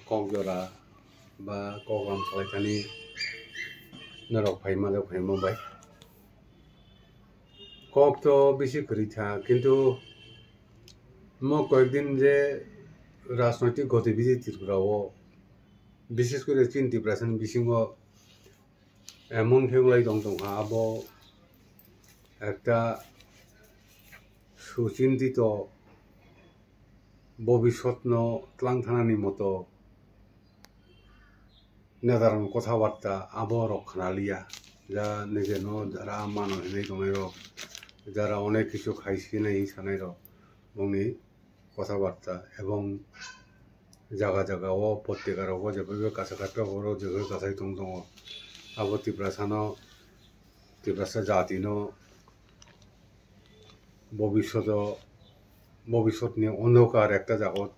ককজরা বা ককরাম সালাইখানি নরক ফাইমাবাই কক তো বেশি করিথা কিন্তু কয়েকদিন যে রাজনৈতিক গতিবিধি ত্রিপুরাও বিশেষ করে চিন্তি প্রাচীন বিশিঙ্গ এমন খেগুলাই দংহা আব একটা সুচিন্তিত ভবিষ্যৎ ত্লাং থানানি মতো নেতারান কথাবার্তা আব রক্ষালিয়া যা নিজে যারা মানুষ নেই দংনাই যারা অনেক কিছু খাইছি নাই সানাই মনি কথাবার্তা এবং জায়গা জায়গাও প্রত্যেকারও যেভাবে কাছাকাছি যেভাবে কাছাই দং আব ত্রিপ্রাসা জাতিনো ভবিষ্যৎনি অন্ধকার একটা জাগত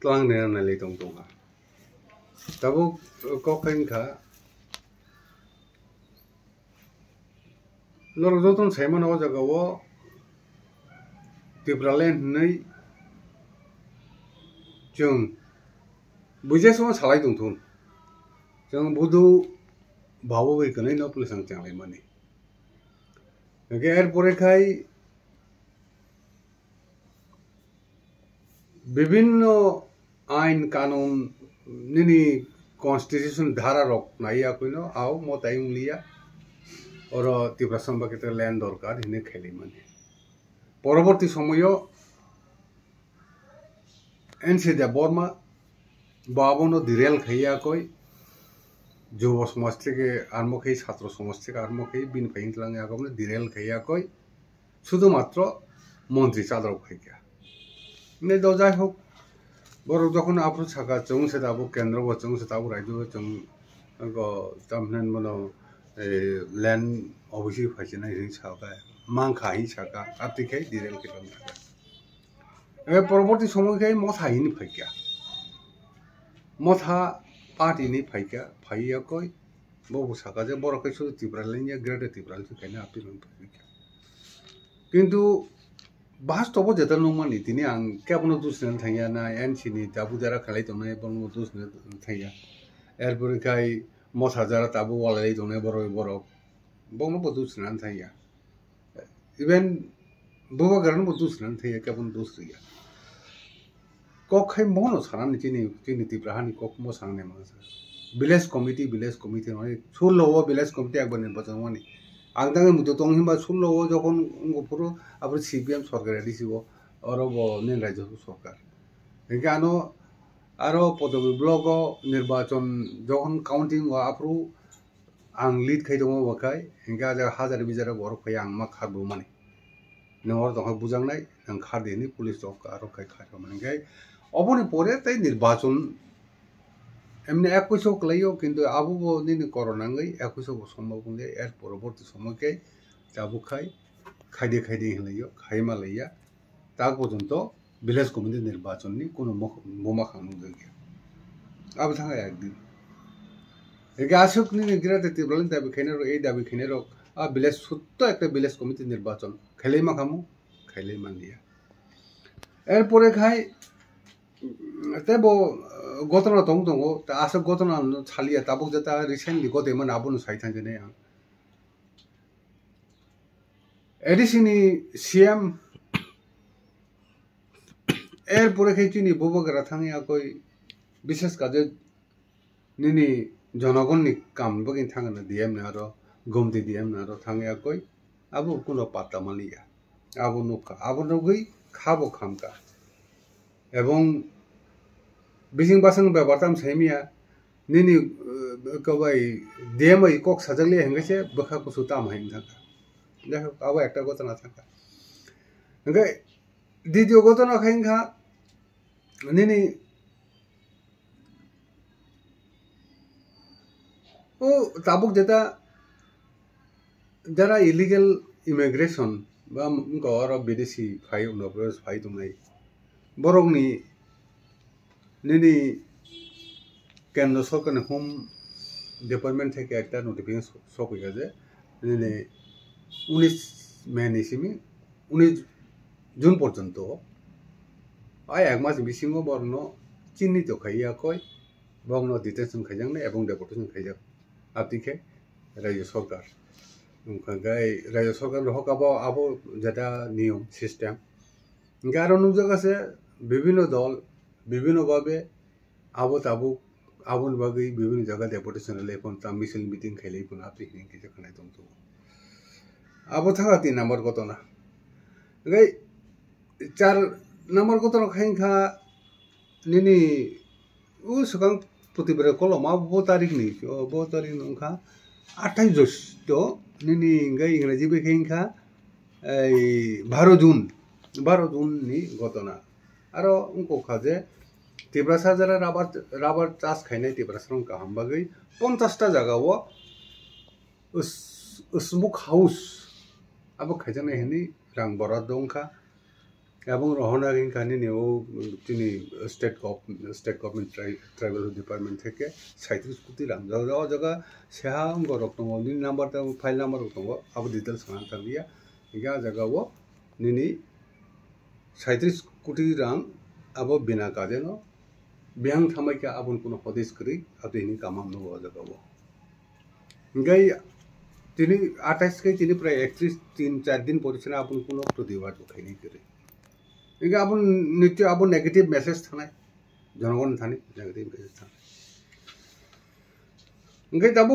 ত্লাং নেনালি দংহা তাবো কখাইনখা নরক যতন সাইমান ও জায়গাও ত্রিপুরাलेण्ड नै जों बुझे समाव सालाय दंथुन जों बुदु भावो गैखनै न पुलिस चांलाय माने एर परेखाय विभिन्न आइन कानून निनी कॉन्स्टिट्यूशन धारा रक नाइया कइनो आओ मताय उंगलिया और त्रिपुरा संबाकित लैंड दरकार हिने खेली माने পরবর্তী সময়ও এনসিডা বর্মা বাবনো দিরেল খাইয়া কই যুব সমাজ থেকে আরম্ভ খাই ছাত্র সমাজ থেকে আরম্ভ খাই বিন ফাইনলাঙে আগামনে দিরেল খাইয়া কই শুধুমাত্র মন্ত্রী চাদর খাইয়া নে দ যাই হোক বড় যখন আফ্রু ছাকা চং সে দাবো কেন্দ্র ব চং সে দাবো রাজ্য চং তামনেন মনো ল্যান্ড অবশ্যই ফাইছিনা হিং ছাকা মাংখা হি ছাকা আতিখাই দিরেল কেটন থাকা পরবর্তী সময়খাই মথা হিনি ফাইকা মথা পার্টিনি ফাইকা ফাইয়া কই ববু ছাকা যে বড় কাই শুধু ত্রিপুরালেন্ড গ্রেটার ত্রিপুরা খাইনা আপিলন ফাইকা কিন্তু বাস্তব যেটা নমানি তিনি আং কেবন দুসনেন থাইয়া না এনসিনি দাবু যারা খালাই দনে বন দুসনে থাইয়া এরপরে খাই মথা যারা তাবু ওয়ালাই দনে বড় বড় বন দুসনেন থাইয়া इवन बुबा गरन बो दूसरन थे केबन दूसरिया कोखाय मोनो सानानि चिनि तिब्राहानि कोक मो सांने मास विलेज कमिटी माने सुलो विलेज कमिटी एकबार निर्वाचन माने आंदांगे मुतो तंहिबा सुलो যখন পুরো আবার সিপিএম সরকার দিছিল অরব নেন রাজ্য সরকার একে আনো আরো পদবি ব্লক নির্বাচন যখন কাউন্টিং আপ্রু आं लिड खाई दङ बाखाय हिंगा जा हाजार बिजार बर फै आं मा खारबो माने नहर दङ बुजांनाय आं खारदेनि पुलिस दक आरो खाय खारो माने गाय अबनि परे ताई निर्वाचन एमने 21 क्लायो किन्तु आबो निनि करona गई 21 को सम्भव गले एर परवर्ती समय के जाबो खाइदे हलैयो खाइमा लैया ता पर्यन्त विलेज कमिटी निर्वाचननि कोनो मोमा खानु गया अब थाङा एकदिन आशोक गिराते ত্রিপুরালেন্ড दाबी खेनेर ए दाबी खेनेर विलेज सुत्त एक विलेज कमिटी निर्वाचन खेलेमा खामु खेलेमा लिया एरपरे खाय तेबो गतना दङ ता आशोक गतना छालिया ताबुक जता रिसेंटली गदेमन आबुन साइथान जने एडिसिनी सीएम एरपरे खाय चिनि बबगरा थाङिया कय विशेष काजे निनि जनगणनि काम बगिन थांगना दिएम नारो गमति दिएम नारो थांगया कय आबो कोनो पात्ता मालिया आबो नुखा आबो नगै खाबो खामका एवं बिसिं बासं बेबारताम सेमिया निनि कबाय देमै कक साजले हेंगसे बखा कुसु ताम हें थांका देखो आबो एकटा गतना थांका ओंगे द्वितीय गतना खाइंखा निनि ओ ताबुक जेता जरा इलीगल इमिग्रेशन बा उनको और विदेशी फाइ उनप्रस फाइ दंनाय बरंनि निनि केंद्र सरकारनि होम डिपार्टमेंट থেকে একটা নোটিফিকেশন সকিয়া যে নিনি 19 মে নিসিমি 19 জুন পর্যন্ত আয় এক মাস বিসিঙ্গ বর্ণ চিহ্নিত খাইয়া কয় bong detention khajang ne ebong deportation khajak aptike Rajya Sarkar gai Rajya Sarkar hok abo jeta niyom system garo nujak ase bibhino dol bibhino bhabe abo tabu abon bagai bibhino jaga deportation le kon ta misil meeting khailei pun apti hin ki jakhnai tom to abo thaga 3 number gotona gai 4 number gotona khain kha nini sekarang putibere koloma bo tarik ni bo tarik nungkha 28 Agustus nini ngai ingraji be khainka 12 June ni gotona aro unko khaje Tibrasa jara rubber chas khainai Tibrasrong kaham bagai 50 ta jaga wo smoke house abo khajana heni rang borad dongkha এবং রহনাগিন খানি নেও তিনি state government tribal department থেকে 37 কোটি রাং যাওয়া জায়গা সেহা অঙ্গ রকম নিন নাম্বার ফাইল নাম্বার রকম আবু ডিটেলস খান থাকলিয়া ইগা জায়গাও নিনি 37 কোটি রাং আবো বিনা কাজে ন বিয়াং থামাইকা আবন কোনো হদিস করি আবদিনি কামাম ন জায়গাও গাই তিনি 28 কে তিনি প্রায় 31-4 দিন পরিছনা আপন কোনো প্রতিবাদ খাইনি করে इनका अपन नित्य अपन नेगेटिव मैसेज थाना जनगण थानी नेगेटिव मैसेज थाना इनके तबु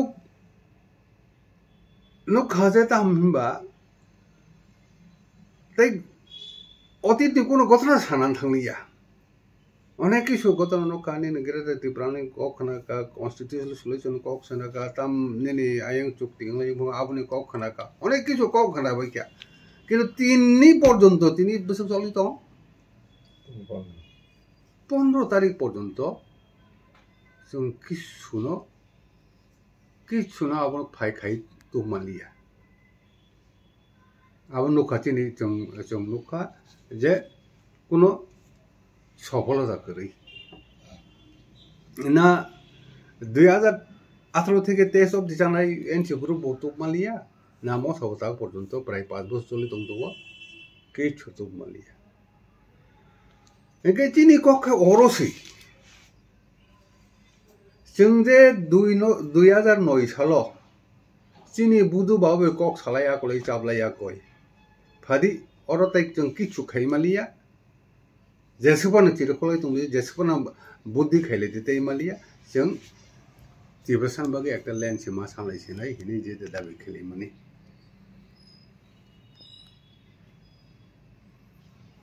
नो खाजे ता हमबा तै अतीत कोनो गथना सानान थांलिया अनेक किसु गथना नो कानि नगरे तिब्रानि कखना का कॉन्स्टिट्यूशनल सॉल्यूशन कखना का तम नेनि आयं चुक्ति लै आपनि कखना का अनेक किसु कखना बाय क्या किन्तु तिनि पर्यन्त तिनि बसक चलि तो 15 तारिख पर्यन्त जों किसुनो आबन फाइ खाइ तुमालिया आबन नखाथिनि जों नखा जे कोनो सफलता करै ना 2018 থেকে 23 অবধি জানাই এনসি গ্রুপ তুমালিয়া না মথাবতা পর্যন্ত প্রায় 5 বছর চলি দंदो কিছু তুমালিয়া 이게 찐이 꼭 어로시 정제 2009 살로 찐이 부두 바베 꼭 살아야 거래 잡라야 거이 파디 어로딱 좀 기축 খাইমালিয়া 제스번은 지르콜이 동네 제스번은 부디 খাইলে দিতে ইমালিয়া जों 지브산 바게 একটা লেন্স মা সামলাইছিনাই হিনি যে দাবি খেলি মানে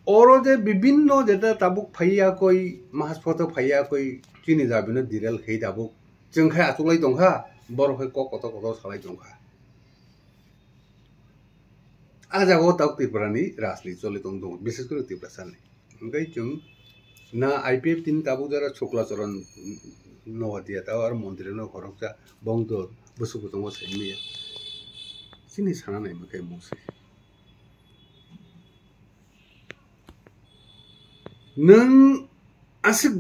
और जे विभिन्न जेता ताबुक फाइया कोई महास्पत फाइया कोई चिनि जाबिनो दिरेल खै ताबुक जोंखाय आतुलाय दंखा बरखाय कत सालाय दंखा आजागो ताक त्रिपुरानि राजनीति चलि दं विशेष करे त्रिपुरा सालनि ओंखाय जों ना आईपीएफ तीन ताबुक जरा शुक्लाचरण नवादिया ता आरो मन्दिरनो खरकजा बंग बसुबुतंगो सैमिया चिनि साना नाय मखाय मुसे नों आसिक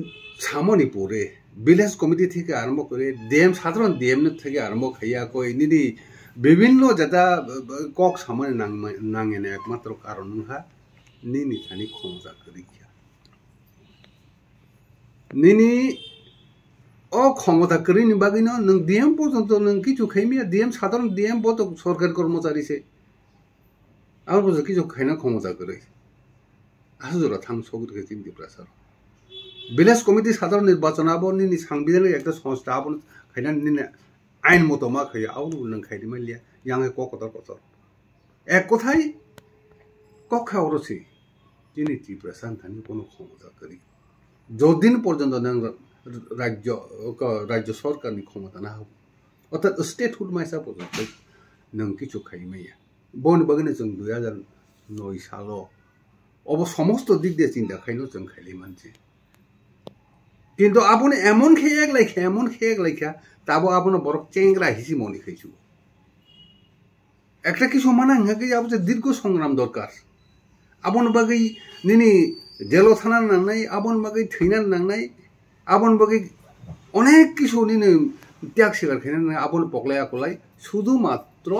सामनि परे विलेज कमिटी থেকে आरंभ करे डीएम साधारण डीएम থেকে आरंभ खाइया कोई निदि विभिन्न जता कक सामने नांगेने एकमात्र कारण हा निनि थानि खमजा करिया निनि ओ क्षमता करिनि बागिनो नों डीएम पर्यन्त नों किछु खाइमिया डीएम साधारण डीएम बत सरकार कर्मचारी से आरो बुझ किछु खाइना खमजा करे आसुजरा थाम सगुरके चिन्ति प्रसार विलेज कमिटी साधारण निर्वाचन आबनि सांबिधानिक एक संस्था आबन खाइना निने आइन मतो मा खाइ आउनु नों खाइदि मालिया यांगे कतर एक কথাই कखा अरसि चिनि प्रशासन थानि कोनो क्षमता करि যতদিন পর্যন্ত नों राज्य सरकारनि क्षमता ना हो अर्थात स्टेटहुड माइसा पर्यन्त नों किछु खाइमाया बन बगने जों 2009 सालो अब समस्त दिक দিয়ে চিন্তা খাইনো जों খাইলে মানছি কিন্তু আপনি এমন খেয়ে লাইখা তাবো আপনি বড় চেংরা হিসি মনি খাইছু একটা কিছু মানা হাকে আপনি দীর্ঘ সংগ্রাম দরকার আপন বাগৈ নিনি জেলো থানা নাংনাই আপন বাগৈ থৈনান নাংনাই আপন বাগৈ অনেক কিছু নিনি ত্যাগ স্বীকার খাইনা আপন পকলায়া কলাই শুধুমাত্র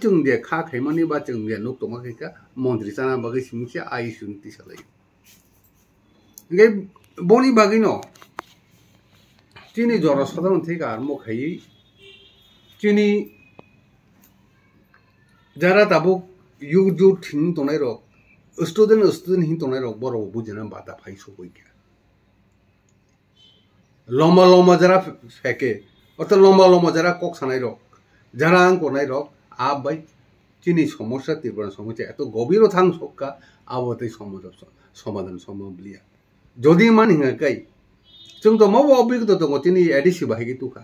जों दे खा खाइमानि बा जों दे नक तमाखैका मन्त्रि जाना बागै सिमसे आइ सुनति सालाय गे बनि बागै न chini jora sadan thika armo khai chini jara tabu yu thing tonai rok student hin tonai rok boro bujena bata phai so koi kya loma jara feke oto loma jara kok sanai rok jara ang konai rok abai chini সমস্যা তীব্র সমস্যা এত গভীর থাং সক্কা আবতে সমাধান সম্ভবলিয়া যদি মান হিঙ্গাকাই जों तो माव अभिगत दङ तिनि एडिसि बाहायगि तुखा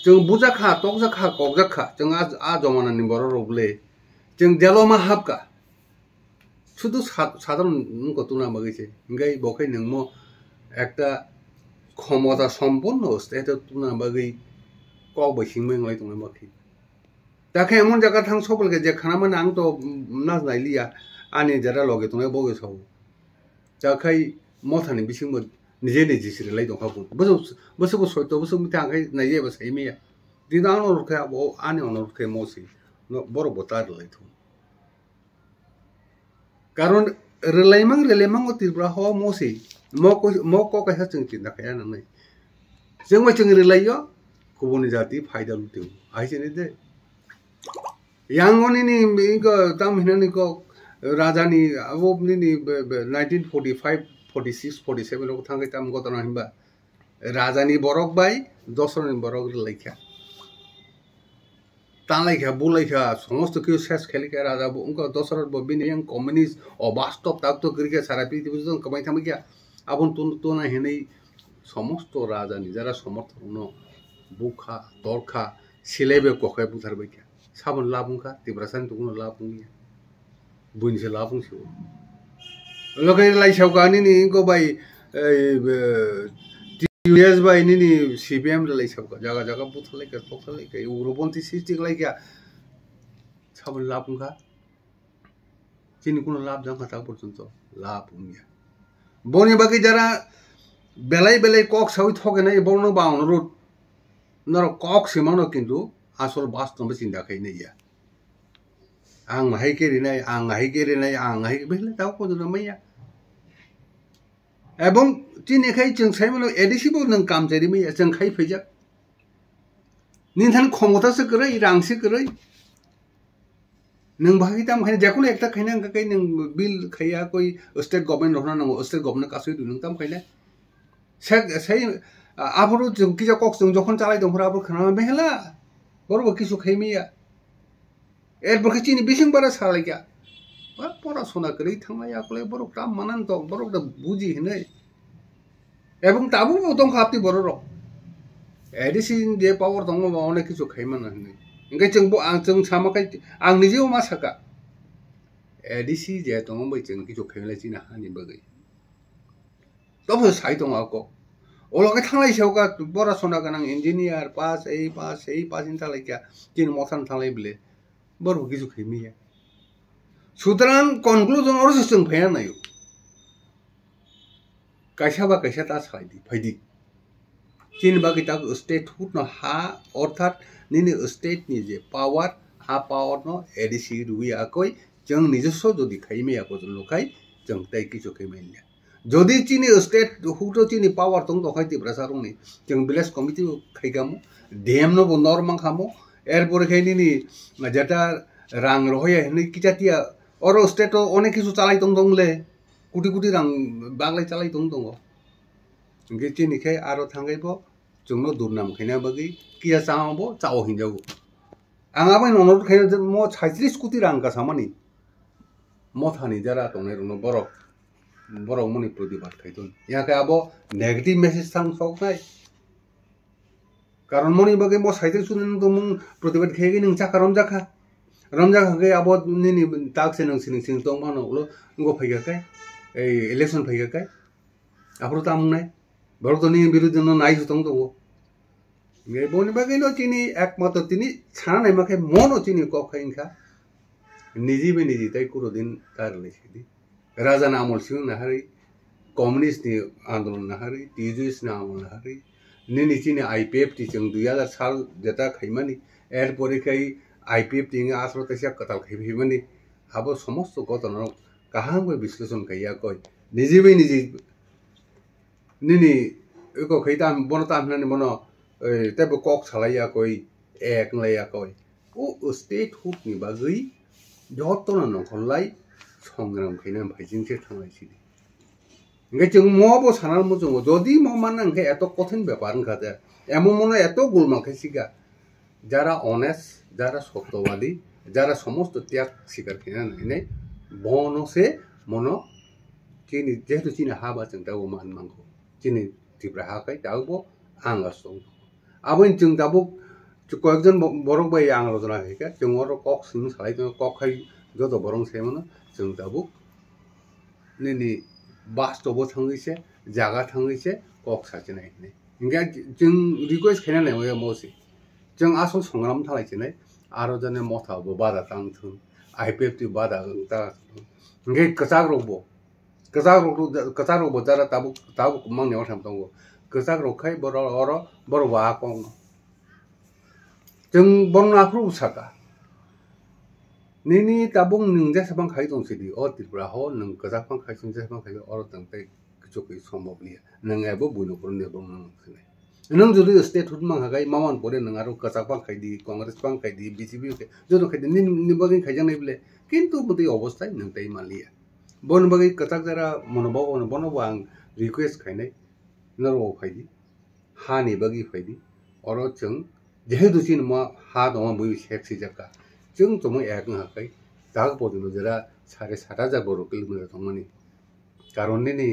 जों बुजाखा तकजाखा ककजाखा जों आ जमानानि बर रगले जों देलमा हाबका শুধু সাধারণ কতনা মাগিছে ইংগাই বখাই নংমো একটা ক্ষমতা সম্পন্ন স্টেট তুনা বাগি কক বসিংমে লাই দङ মাখি তাকে এমন জায়গা থাং সকলকে যে খানামান আং তো নাজ নাইলিয়া আনি যারা লগে দङ বগে সব যাখাই মথানি বিসিংমো নিজে নিজে সিলাই দङ হাবু বসো সত্য বসো মিতে আংখাই নাইয়ে বসাই মিয়া দিনা অনুরখে আনি অনুরখে মসি বড় বতার লাইথ কারণ রেলাইমাং তিরব্রা হ মসি মক কাইসা जों চিন্তা খায়া নাই जों রেলাইयो गुबुन जाति फायदा लुतेउ आइसेने दे यांगोनी इको ताम हिनानी को राजानी अबोबनी 1945 46 47 रो थांगे ताम गतना हिबा राजानी बरक बाय दसरनी बरक लाइखा तालाइखा बुलाइखा समस्त किउ शेष खेलिखा राजा उनका दसरत बबिनी यं कम्युनिस्ट अबास्तव ताक तो करिके सारा पृथ्वी जों कमाइ थामिया आबन तुना हेनै समस्त राजानी जारा समर्थन बुखा दरखा सिलेबे कखाय बुथारबायखा साबन लाबुंखा तिब्रासान तुकुनो लाबुंगिया बुइनसे लाबुंसो लगे लाइसावगानि नि गबाय टीएस बाय नि सीपीएम लाइसावगा जागा जागा बुथालायका तखालायका उग्रपन्थी सृष्टि लायका साबन लाबुंखा जिनि कोनो लाभ जांखा ता पर्यन्त लाबुंगिया बनि बाकी जारा बेलाय कक सावि थगेनाय बर्न बा अनुरोध नर कक सिमानो किन्तु आसल बास्तव चिंता खाइनैया आं माहाय केरिनाय आं हाय बेले दाव पजन मैया एवं तिनेखाय जों साइमल एडिसिबो नों कामजारि मैया जों खाइ फैजा निथान क्षमतासो गरै रांसो गरै नों बाहाय दाम खाइ जेकुल एकटा खाइना अंगाय नों बिल खाइया कोई स्टेट गवर्नमेंट रहना नंगो स्टेट गवर्नमेंट कासै दुनों दाम खाइना साइ आबरो जों किजा कक जों जखन चालाय दंफोरा आबो खाना बेहला बरबो किसु खाइमिया एरबो किनि बिसिं बारा सालायगा बा परासना करै थांनाय आकले बरक काम मानान दं बरक दा बुजि हेनै एवं ताबो दं खापति बरर एडिसिन जे पावर दं बा अनेक किसु खाइमान हेनै इंगाय जों सामाखाय आं निजेও मा साका एडिसि जे दं बै जों किसु खाइलाय जिना हानि बगै तबो साइ दं आक ओलगे थांलाय सेवगा परासना गोनां इन्जिनियार पास इनता लायका तीन मथान थांलाय बिले बरबो किसु खाइमिया सुतरां कनक्लुजन और जों फैया नायो कैसा ता साइदि फाइदि तीन बाकी ता स्टेट हुड न हा अर्थात निनि स्टेट नि जे पावर हा पावर न एडिसि रुइया कय जों निजस्व जदि खाइमिया को लुकाय जों ताइ किसु खाइमिया যদি চিনি স্টেট হুটো চিনি পাওয়ার তং দখাই তিব্রা সারংনি जों ভিলেজ কমিটি খাইগামু ডিএম ন বন্দর মান খামু এরপরে খাইনি যেটা রাং রহয়া হেনি কিটাতিয়া অর স্টেট অনেক কিছু চালাই দংলে কোটি রাং বাংলাই চালাই দङ इंगे चिनि खाय आरो थांगायबो जोंनो दुरनाम खायना बागै किया चाङबो चाव हिनजाव आङाबो ननर खाय म 36 कोटी रां गासामानि मथानि जारा दंनाय रनो बरक मनि प्रतिबाद खायदों याके आबो नेगेटिव मेसेज थां सकनाय कारण मनि बागै म साइते सुनन दं प्रतिबाद खायगे नों जाखा रमजाखा आबो निनि ताकसे नों सिं दं मानोलो गो फैगाखाय ए इलेक्शन फैगाखाय आफरो तामनाय बरतनि बिरुद्ध न नाइस दं दंगो नगे बनि बागै न चिनि एकमात्र तिनि छानाय माखे मनो चिनि कखाइनखा निजि ताइ कुरो दिन तार लेखिदि राजा नामल सिंह नाहारी कम्युनिस्ट नि आंदोलन नाहारी टीजुइस नामल नाहारी निनि चिनि आईपीएफ टी जों 2000 साल जेता खाइमानि एर परीक्षाय आईपीएफ टी आसरो तसिया कताल खाइमानि हाबो समस्त घटना काहांबो विश्लेषण खाइया कय निजि निनि 이거 거의 다 뭐는 다 하는 뭐는 때부 꼭 살아야 거의 애글래야 거의 스테이트 훅니 바의 여또는 홀라이 성그럼 그냥 발진체 상황이지 그러니까 지금 뭐보 사나를 못 좀, যদি 만난 게 এত কঠিন ব্যাপার কাজে এমন মনে এত গোলমাল শিকা যারা অনেস্ট যারা সত্যবাদী যারা সমস্ত ত্যাগ স্বীকার কিনা নাই বনসে মন চিনি যেহেতু চিনি হাবা जों दाउ मान मांगौ চিনি তীব্রা হাকাই দাউবো आंगास दं आबोन जों दाबो কয়েকজন বরং বাই आंगाल'जना हैका जों अर कक सिं सालाय जों ककखाय जद बरं सेमन जों दाबो नेनि बास्तबो थांगैसे जागा थांगैसे कक साजिनाय नै इंगा जों रिक्वेस्ट खायनाय मोया मोसि जों आसल संग्राम थालायसिनाय आरो जने मथाबो बादा तांथों आइपिएफटी बादा ता इंगे कचागरबो जारा दाबो मांनायाव थाम दंगो कचागरखाय बर वाकं जों बननाफ्रु साका निनि ताबुं नोंजा साबां खाय दंसिदि त्रिपुरा हो नों कजाफां खायसिं जाफां खाय अर तंताय किछुकै सम्भव लिया नोंगाबो बुनुपुर ने दं नोंसिनाय नों जुदि स्टेट हुड मांगाय मावन परे नों आरो कजाफां खायदि कांग्रेस फां खायदि बीजेपी जदो खायदि निबगै खायजानाय बिले किन्तु बदि अवस्था नोंताय मालिया बन बगै कजाक जरा मनबाव आं रिक्वेस्ट खायनाय नरव फायदि हानि बगि फायदि अर जों जेहेतु चिन मा हा दङ बय सेक्सि जाका जों तम एक हाखाय दाग पदिनो जरा 7,500 बर किलोमीटर दंमनि कारणे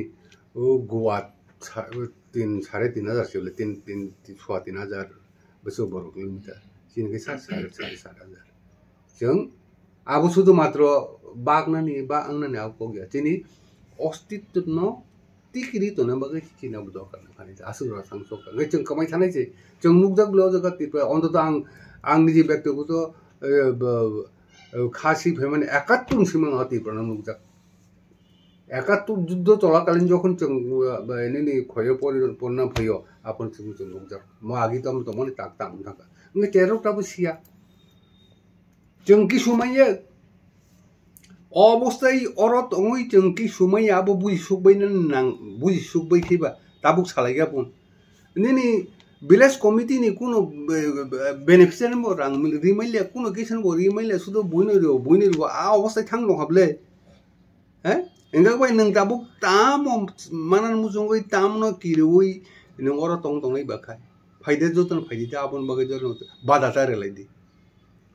गोवा 3,500 से 3,500 बसो बर किलोमीटर चिनकै 7,500 जों आबो सुदु मात्र बागनानि बा आंनानि आबो गया चिनि अस्तित्व न तिकिरि तो नबगै चिना बुदो करन खानि आसुरा सांसोक जों कमाय थानाय जे जों मुगजाक लो जगा तिपा अन्तत आं निजे व्यक्तिगत खासि फेमन 71 सिमां तिपा मुगजाक 71 युद्ध चलाकालीन যখন जों एनेनि खय परिपन्न फयो आपन जों मुगजाक म आगितम तो मनि ताक ताम थाका नगे 13 टाबो सिया जों कि समाय अवस्थाय अरत ओइ जों कि समय आबो बुजिसुकबै खैबा ताबुक सालायगाबुन नेनि विलेज कमिटी नि कोनो बेनिफिशियारि मो रां रिमाइले कोनो किसन बो रिमाइले सुदो बुइनो आ अवस्थाय थां दं हाबले हे इंगा बाय नों ताबुक ताम मानान मुजंगै ताम न किरवै नों अर तंग तंगै बाखाय फायदे जतन फायदे आबन बगै जन बादा तारेलायदि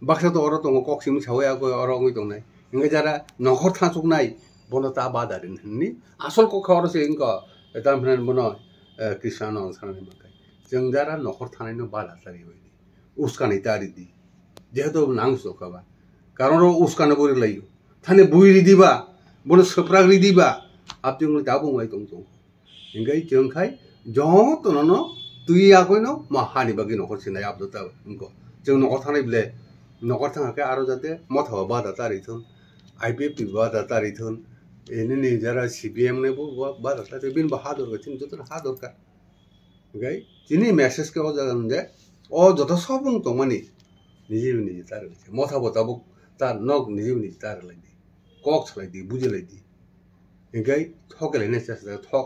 बाक्सा तो अर तंग कक्सिम सावै आगो अर ओइ दंनाय इंगा जारा नखर थांसुकनाय बन ता बादारिन हननि आसल को खबरसे इंगा तामफान बन कृष्ण सानाय बाखाय जों जारा नखर थानायनो बादा तारि बायदि उस्कानै तारिदि जेहेतु नांसो खाबा कारण उस्कानो बोरै लायो थाने बुइरि दिबा बन सप्राग्रि दिबा आपजों दाबुंगाय दं इंगाय जोंखाय जतनन तुइ आगयनो माहानि बागि नखर सिनाय आबदता इंगो जों नखर थानाय बिले नखर थाङाखै आरो जाते मथावा बादा तारिथों आइपिएफ बादा तारिथों एनेनि जारा सीपीएम ने बादा तारि बिन बहादुर गथिन जतन हादुर का इंगाय जिनि मेसेज के जागन जे जत सबुं तंमानि निजे तार मथावा ताबुक ता नग निजे तारलायदि कक सालायदि बुजिलायदि इंगाय थकेलायनाय चेष्टा थक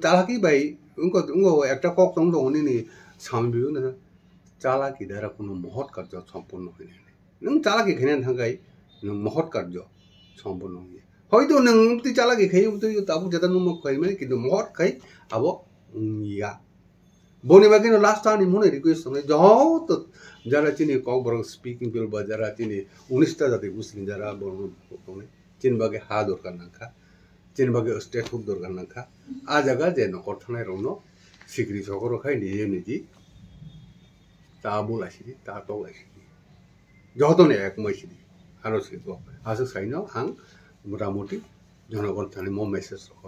चालाकी बाय उंगो एकटा कक दं नि सामि बिबो चालाकी द्वारा कोनो महत् कार्य सम्पन्न हयना नों चालाकी खायनानै थांगाय नों महत् कार्य सम्पन्न हयो हयतो नों ति चालाकी खायो तो ताबु जदा नुम खायमाने किन्तु महत् खाय आबो या बनि बागिनो लास्ट आनि मने रिक्वेस्ट नै जत जारा चिनि कक बर स्पीकिंग बिल बा जारा चिनि 19 ता जाति मुस्लिम जारा बरन नै चिन बागे हा दरकार नाखा चिन बागे स्टेट हुक दरकार नाखा आ जागा जे नखर थानाय रनो सिक्रि सकरो खाय निजे ता बोलासिदि ता तलासिदि जहतने एक मैसिदि आरो सेको आसो साइनो आं मोटामोटी जनगण थानाय म मेसेज रख